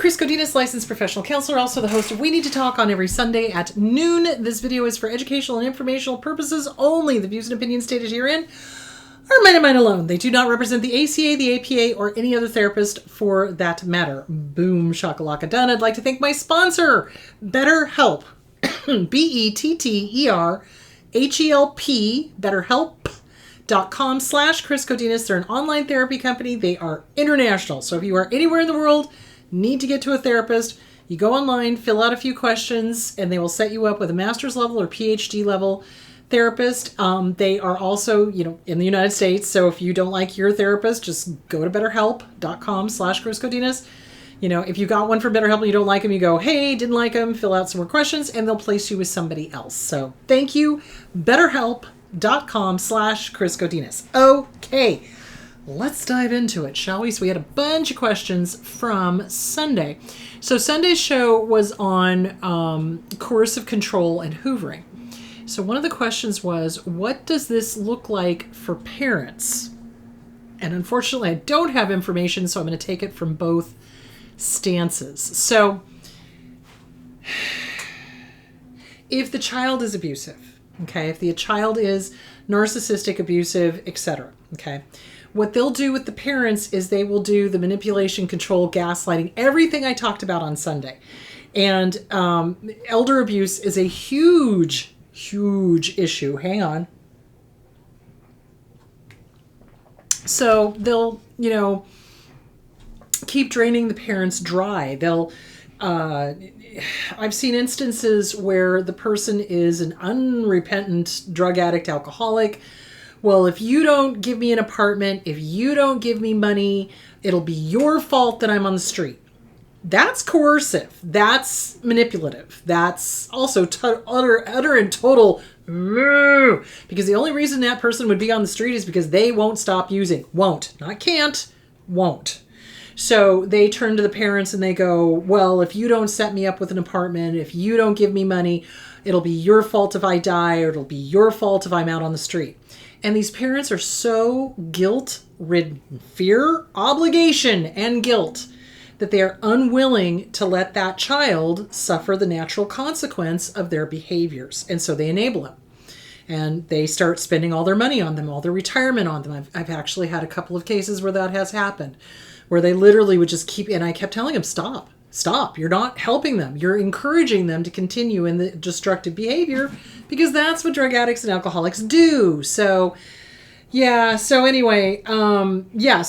Chris Godinez, licensed professional counselor, also the host of We Need to Talk on every Sunday at noon. This video is for educational and informational purposes only. The views and opinions stated herein are mine and mine alone. They do not represent the ACA, the APA, or any other therapist for that matter. Boom, shakalaka done. I'd like to thank my sponsor, BetterHelp. BetterHelp, BetterHelp.com/Chris Godinez. They're an online therapy company. They are international. So if you are anywhere in the world, need to get to a therapist, you go online, fill out a few questions, and they will set you up with a master's level or PhD level therapist. They are also, in the United States. So if you don't like your therapist, just go to betterhelp.com/Chris Godinez. If you got one from BetterHelp and you don't like them, you go, hey, didn't like them, fill out some more questions, and they'll place you with somebody else. So thank you, betterhelp.com/Chris Godinez. Okay, let's dive into it, shall we? So we had a bunch of questions from Sunday. So Sunday's show was on coercive control and hoovering. So one of the questions was, what does this look like for parents? And unfortunately, I don't have information, so I'm going to take it from both stances. So if the child is abusive, okay, if the child is narcissistic, abusive, etc., okay, what they'll do with the parents is they will do the manipulation, control, gaslighting, everything I talked about on Sunday. And elder abuse is a huge issue. Hang on. So they'll, keep draining the parents dry. They'll, I've seen instances where the person is an unrepentant drug addict, alcoholic. Well, if you don't give me an apartment, if you don't give me money, it'll be your fault that I'm on the street. That's coercive. That's manipulative. That's also utter and total, because the only reason that person would be on the street is because they won't stop using. Won't. Not can't. Won't. So they turn to the parents and they go, well, if you don't set me up with an apartment, if you don't give me money, it'll be your fault if I die, or it'll be your fault if I'm out on the street. And these parents are so guilt-ridden, fear, obligation, and guilt, that they are unwilling to let that child suffer the natural consequence of their behaviors. And so they enable them. And they start spending all their money on them, all their retirement on them. I've actually had a couple of cases where that has happened, where they literally would just keep, and I kept telling them, stop. You're not helping them. You're encouraging them to continue in the destructive behavior, because that's what drug addicts and alcoholics do. So yeah. So anyway, so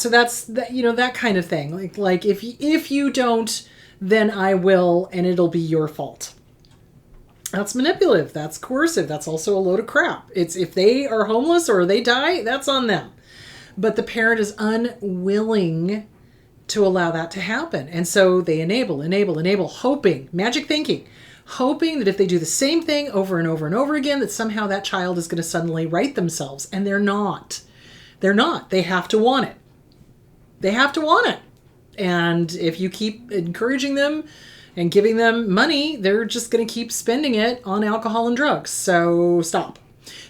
that's that, that kind of thing. Like if you don't, then I will, and it'll be your fault. That's manipulative. That's coercive. That's also a load of crap. It's if they are homeless or they die, that's on them. But the parent is unwilling to allow that to happen. And so they enable, hoping, magic thinking, hoping that if they do the same thing over and over and over again, that somehow that child is going to suddenly right themselves. And they're not. They're not. They have to want it. And if you keep encouraging them and giving them money, they're just going to keep spending it on alcohol and drugs. So stop.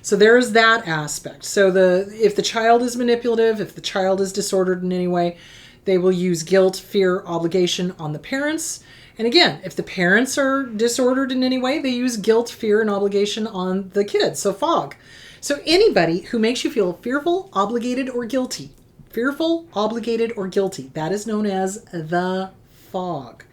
So there's that aspect. So if the child is manipulative, if the child is disordered in any way, they will use guilt, fear, obligation on the parents. And again, if the parents are disordered in any way, they use guilt, fear, and obligation on the kids. So fog. So anybody who makes you feel fearful, obligated, or guilty. Fearful, obligated, or guilty. That is known as the fog.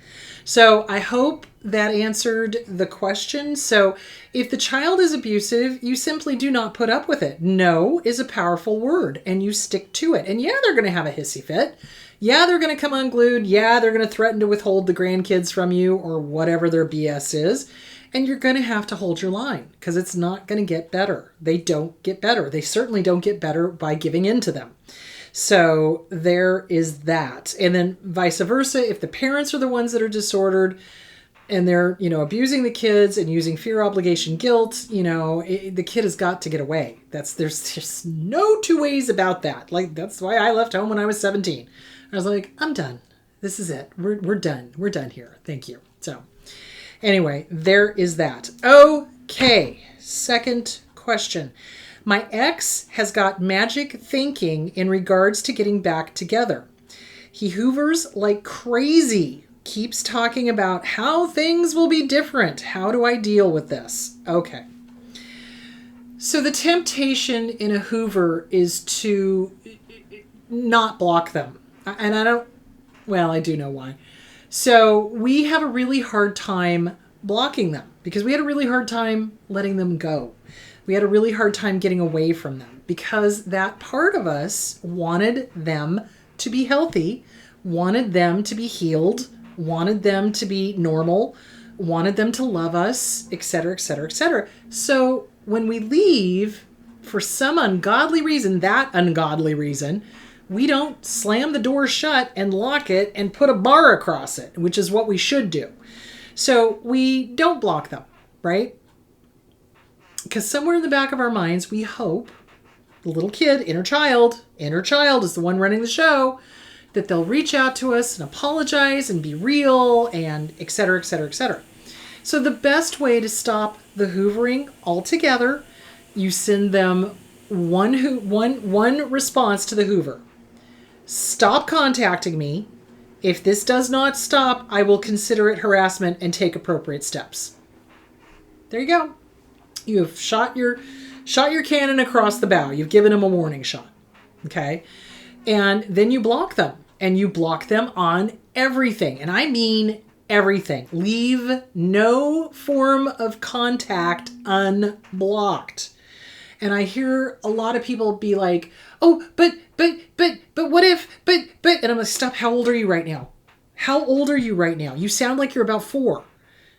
So I hope that answered the question. So if the child is abusive, you simply do not put up with it. No is a powerful word, and you stick to it. And yeah, they're going to have a hissy fit. Yeah, they're going to come unglued. Yeah, they're going to threaten to withhold the grandkids from you, or whatever their BS is. And you're going to have to hold your line, because it's not going to get better. They don't get better. They certainly don't get better by giving in to them. So there is that. And then vice versa, if the parents are the ones that are disordered and they're, abusing the kids and using fear, obligation, guilt, the kid has got to get away. There's just no two ways about that. Like, that's why I left home when I was 17. I was like, I'm done. This is it. We're done. We're done here. Thank you. So anyway, there is that. Okay. Second question. My ex has got magic thinking in regards to getting back together. He hoovers like crazy keeps talking about how things will be different. How do I deal with this? Okay. So the temptation in a Hoover is to not block them. And I do know why. So we have a really hard time blocking them because we had a really hard time letting them go. We had a really hard time getting away from them because that part of us wanted them to be healthy, wanted them to be healed, wanted them to be normal, wanted them to love us, etc., etc., etc. So when we leave for some ungodly reason, we don't slam the door shut and lock it and put a bar across it, which is what we should do. So we don't block them, right? Because somewhere in the back of our minds, we hope the little kid, inner child is the one running the show, that they'll reach out to us and apologize and be real and et cetera, et cetera, et cetera. So the best way to stop the hoovering altogether, you send them one response to the Hoover. Stop contacting me. If this does not stop, I will consider it harassment and take appropriate steps. There you go. You have shot your cannon across the bow. You've given them a warning shot. Okay? And then you block them. And you block them on everything. And I mean everything. Leave no form of contact unblocked. And I hear a lot of people be like, oh, but what if, and I'm like, stop, how old are you right now? How old are you right now? You sound like you're about 4.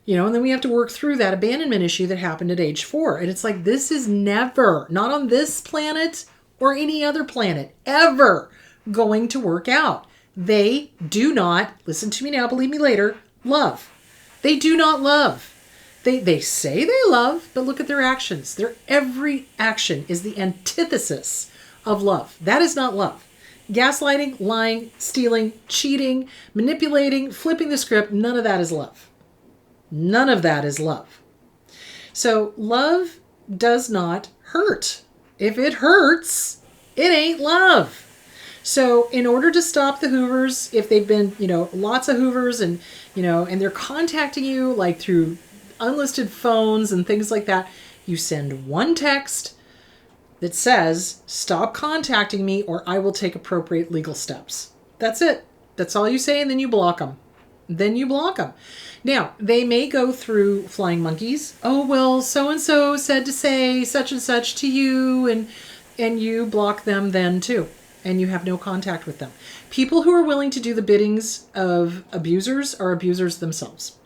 And then we have to work through that abandonment issue that happened at age 4. And it's like, this is never, not on this planet or any other planet, ever going to work out. They do not, listen to me now, believe me later, love. They do not love. They say they love, but look at their actions. Their every action is the antithesis of love. That is not love. Gaslighting, lying, stealing, cheating, manipulating, flipping the script, none of that is love. None of that is love. So love does not hurt. If it hurts, it ain't love. So in order to stop the Hoovers, if they've been, lots of Hoovers and they're contacting you like through unlisted phones and things like that, you send one text that says, stop contacting me or I will take appropriate legal steps. That's it. That's all you say, and then you block them. Now, they may go through flying monkeys. Oh, well, so-and-so said to say such and such to you, and you block them then too. And you have no contact with them. People who are willing to do the biddings of abusers are abusers themselves.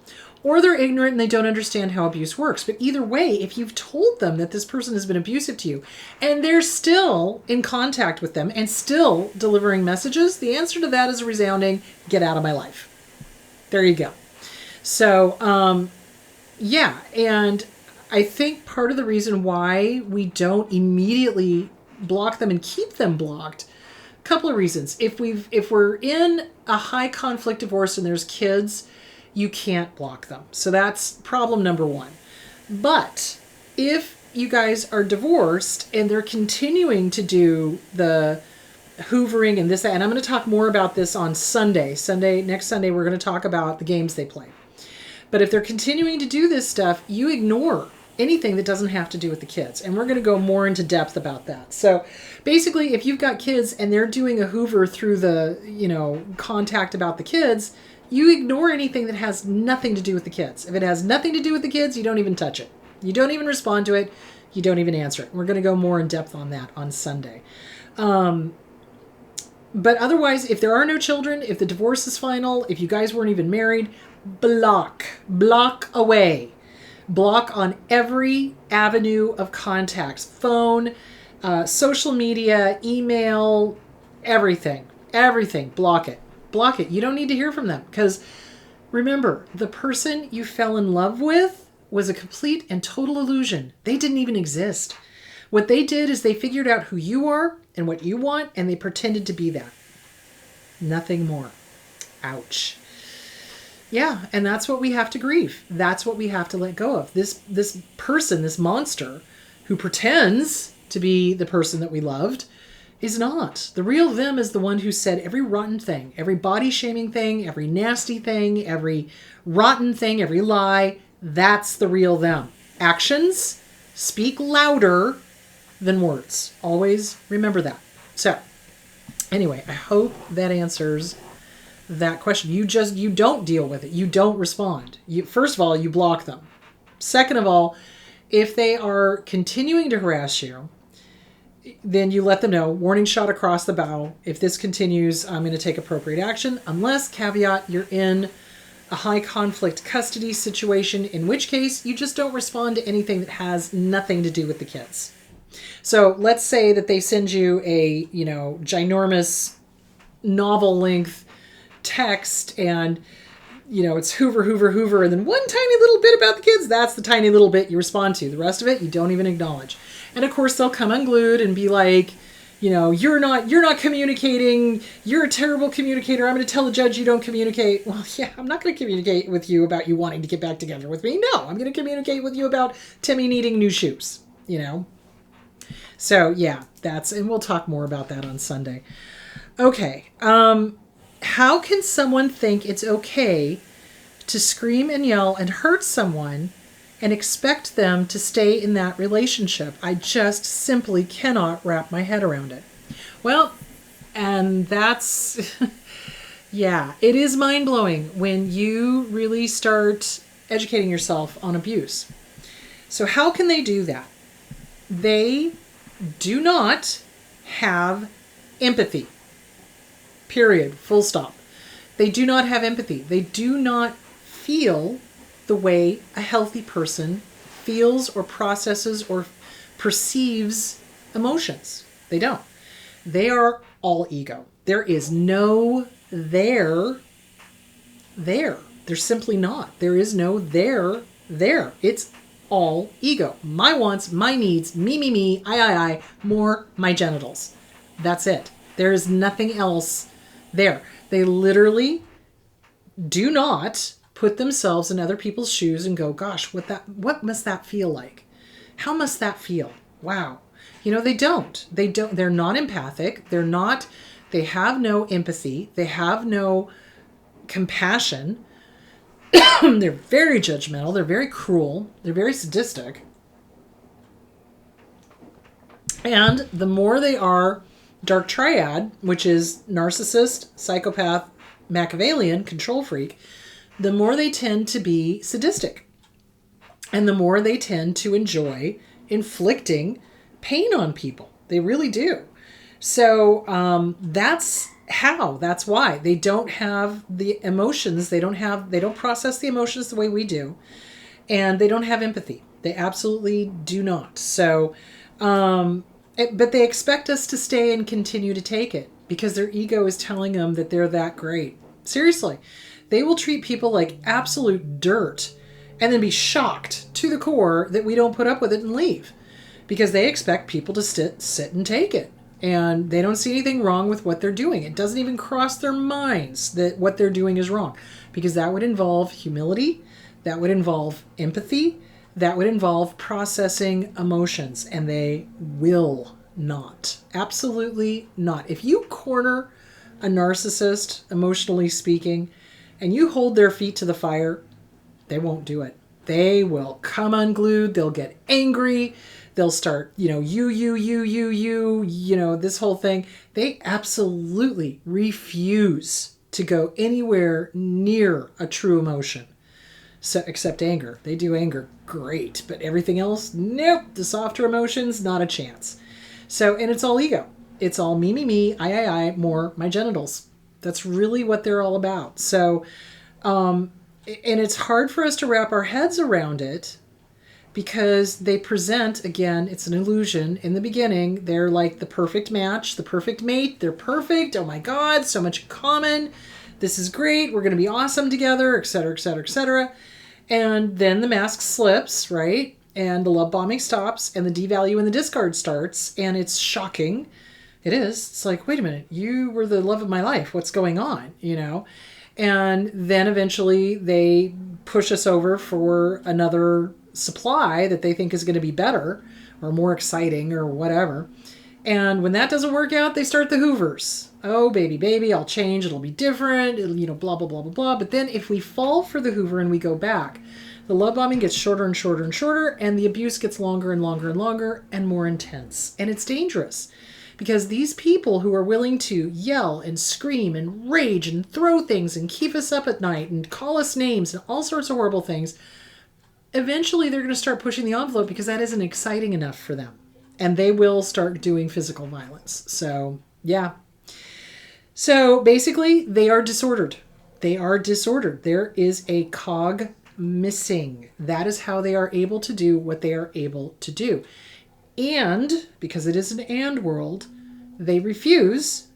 Or they're ignorant and they don't understand how abuse works. But either way, if you've told them that this person has been abusive to you and they're still in contact with them and still delivering messages, the answer to that is a resounding, get out of my life. There you go. So, yeah. And I think part of the reason why we don't immediately block them and keep them blocked, a couple of reasons. If we're in a high conflict divorce and there's kids, you can't block them. So that's problem number 1. But if you guys are divorced and they're continuing to do the hoovering and this, and I'm going to talk more about this on Sunday, next Sunday, we're going to talk about the games they play. But if they're continuing to do this stuff, you ignore anything that doesn't have to do with the kids. And we're going to go more into depth about that. So basically, if you've got kids and they're doing a hoover through the, contact about the kids, you ignore anything that has nothing to do with the kids. If it has nothing to do with the kids, you don't even touch it. You don't even respond to it. You don't even answer it. We're going to go more in depth on that on Sunday. But otherwise, if there are no children, if the divorce is final, if you guys weren't even married, block away. Block on every avenue of contacts, phone, social media, email, everything, block it. You don't need to hear from them because remember, the person you fell in love with was a complete and total illusion. They didn't even exist. What they did is they figured out who you are and what you want, and they pretended to be that. Nothing more. Ouch. Yeah, and that's what we have to grieve. That's what we have to let go of. This person, this monster, who pretends to be the person that we loved, is not. The real them is the one who said every rotten thing, every body shaming thing, every nasty thing, every rotten thing, every lie. That's the real them. Actions speak louder than words. Always remember that. So, anyway, I hope that answers that question. You don't deal with it. You don't respond. First of all, you block them. Second of all, if they are continuing to harass you, then you let them know, warning shot across the bow. If this continues, I'm going to take appropriate action. Unless, caveat, you're in a high conflict custody situation, in which case you just don't respond to anything that has nothing to do with the kids. So let's say that they send you a, ginormous novel length text and, it's Hoover, and then one tiny little bit about the kids. That's the tiny little bit you respond to. The rest of it, you don't even acknowledge. And of course they'll come unglued and be like, you're not communicating. You're a terrible communicator. I'm going to tell the judge you don't communicate. Well, yeah, I'm not going to communicate with you about you wanting to get back together with me. No, I'm going to communicate with you about Timmy needing new shoes, So yeah, and we'll talk more about that on Sunday. Okay. How can someone think it's okay to scream and yell and hurt someone and expect them to stay in that relationship? I just simply cannot wrap my head around it. Well, and that's, yeah, it is mind-blowing when you really start educating yourself on abuse. So how can they do that? They do not have empathy. Period. Full stop. They do not have empathy. They do not feel the way a healthy person feels or processes or perceives emotions. They don't. They are all ego. There is no there. There's simply not. There is no there. It's all ego. My wants, my needs, me, I, more my genitals. That's it. There is nothing else there. They literally do not put themselves in other people's shoes and go, gosh, what must that feel like? How must that feel? Wow. They don't. They're not empathic. They have no empathy. They have no compassion. They're very judgmental. They're very cruel. They're very sadistic. And the more they are dark triad, which is narcissist, psychopath, Machiavellian, control freak, the more they tend to be sadistic. And the more they tend to enjoy inflicting pain on people. They really do. So that's why they don't have the emotions. They don't process the emotions the way we do. And they don't have empathy. They absolutely do not. So, but they expect us to stay and continue to take it because their ego is telling them that they're that great. Seriously, they will treat people like absolute dirt and then be shocked to the core that we don't put up with it and leave because they expect people to sit and take it. And they don't see anything wrong with what they're doing. It doesn't even cross their minds that what they're doing is wrong because that would involve humility. That would involve empathy. That would involve processing emotions, and they will not. Absolutely not. If you corner a narcissist, emotionally speaking, and you hold their feet to the fire, they won't do it. They will come unglued. They'll get angry. They'll start, you, this whole thing. They absolutely refuse to go anywhere near a true emotion. So, except anger. They do anger great, but everything else, nope. The softer emotions, not a chance. So, and it's all ego. It's all me, I, more my genitals. That's really what they're all about. So, and it's hard for us to wrap our heads around it because they present, again, it's an illusion. In the beginning, they're like the perfect match, the perfect mate. They're perfect. Oh my God, so much in common. This is great. We're going to be awesome together, et cetera, et cetera, et cetera. And then the mask slips, right? And the love bombing stops and the devalue and the discard starts. And it's shocking. It is. It's like, wait a minute. You were the love of my life. What's going on? And then eventually they push us over for another supply that they think is going to be better or more exciting or whatever. And when that doesn't work out, they start the hoovers. Oh, baby, baby, I'll change. It'll be different. It'll, blah, blah, blah, blah, blah. But then if we fall for the hoover and we go back, the love bombing gets shorter and shorter and shorter, and the abuse gets longer and longer and longer and more intense. And it's dangerous because these people who are willing to yell and scream and rage and throw things and keep us up at night and call us names and all sorts of horrible things, eventually they're going to start pushing the envelope because that isn't exciting enough for them. And they will start doing physical violence. So, yeah. So, basically, they are disordered. They are disordered. There is a cog missing. That is how they are able to do what they are able to do. And, because it is an and world, they refuse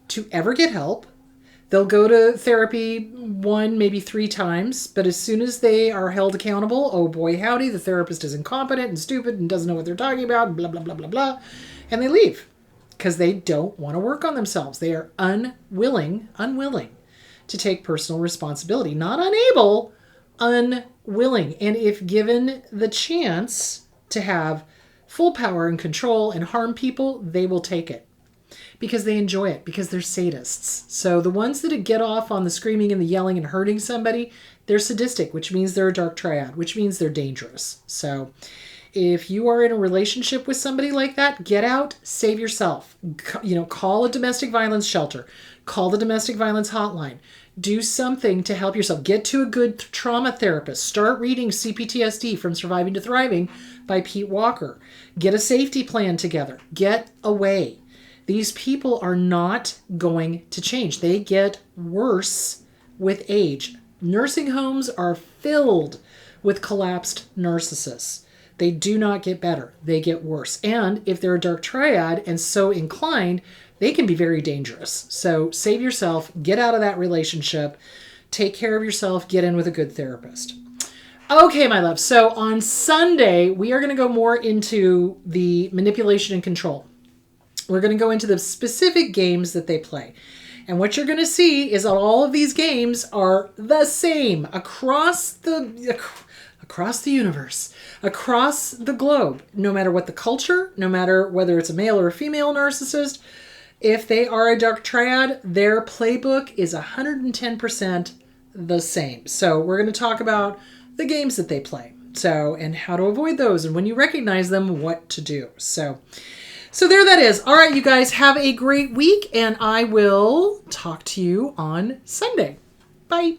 to ever get help. They'll go to therapy 1, maybe 3 times, but as soon as they are held accountable, oh boy howdy, the therapist is incompetent and stupid and doesn't know what they're talking about, and blah, blah, blah, blah, blah, and they leave because they don't want to work on themselves. They are unwilling to take personal responsibility. Not unable, unwilling. And if given the chance to have full power and control and harm people, they will take it. Because they enjoy it, because they're sadists. So the ones that get off on the screaming and the yelling and hurting somebody, they're sadistic, which means they're a dark triad, which means they're dangerous. So if you are in a relationship with somebody like that, get out, save yourself. Call a domestic violence shelter. Call the domestic violence hotline. Do something to help yourself. Get to a good trauma therapist. Start reading CPTSD From Surviving to Thriving by Pete Walker. Get a safety plan together. Get away. These people are not going to change. They get worse with age. Nursing homes are filled with collapsed narcissists. They do not get better. They get worse. And if they're a dark triad and so inclined, they can be very dangerous. So save yourself. Get out of that relationship. Take care of yourself. Get in with a good therapist. Okay, my love. So on Sunday, we are going to go more into the manipulation and control. We're going to go into the specific games that they play. And what you're going to see is that all of these games are the same across the universe, across the globe, no matter what the culture, no matter whether it's a male or a female narcissist. If they are a dark triad, their playbook is 110% the same. So we're going to talk about the games that they play. So, and how to avoid those. And when you recognize them, what to do. So there that is. All right, you guys, have a great week, and I will talk to you on Sunday. Bye.